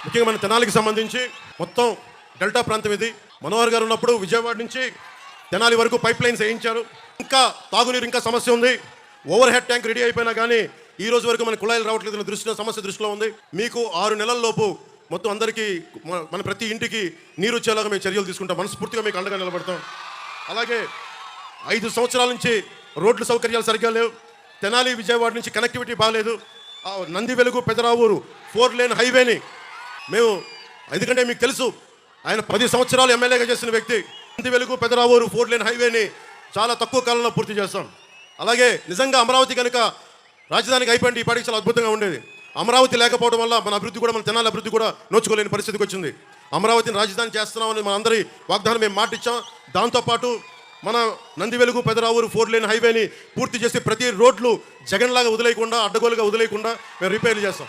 ముఖ్యంగా మన తెనాలికి సంబంధించి మొత్తం డెల్టా ప్రాంతం ఇది. మనోహర్ గారు ఉన్నప్పుడు విజయవాడ నుంచి తెనాలి వరకు పైప్ లైన్స్ వేయించారు. ఇంకా తాగునీరు ఇంకా సమస్య ఉంది. ఓవర్ హెడ్ ట్యాంక్ రెడీ అయిపోయినా కానీ ఈ రోజు వరకు మన కుళాయిలు రావట్లేదు. దృష్టిలో ఉంది. మీకు 6 నెలల లోపు మొత్తం అందరికీ మన ప్రతి ఇంటికి నీరు వచ్చేలాగా మేము చర్యలు తీసుకుంటాం. మనస్ఫూర్తిగా మీకు అండగా నిలబడతాం. అలాగే 5 సంవత్సరాల నుంచి రోడ్ల సౌకర్యాలు సరిగ్గా లేవు. తెనాలి విజయవాడ నుంచి కనెక్టివిటీ బాగాలేదు. నంది వెలుగు పెదరావూరు 4 లేన్ హైవేని మేము, ఎందుకంటే మీకు తెలుసు ఆయన 10 సంవత్సరాలు ఎమ్మెల్యేగా చేసిన వ్యక్తి. నంది వెలుగు పెదరావూరు 4 లేన్ హైవేని చాలా తక్కువ కాలంలో పూర్తి చేస్తాం. అలాగే నిజంగా అమరావతి కనుక రాజధానికి అయిపోయింది ఈ పాటికి చాలా అద్భుతంగా ఉండేది. అమరావతి లేకపోవడం వల్ల మన అభివృద్ధి కూడా, మన తెనాలి అభివృద్ధి కూడా నోచుకోలేని పరిస్థితికి వచ్చింది. అమరావతిని రాజధాని చేస్తున్నామని మన అందరి వాగ్దానం మేము మాటిచ్చాం. దాంతోపాటు మన నంది వెలుగు పెదరావూరు 4 లేన్ హైవేని పూర్తి చేసి ప్రతి రోడ్లు జగన్లాగా వదిలేయకుండా, అడ్డగోలుగా వదిలేయకుండా మేము రిపేర్లు చేస్తాం.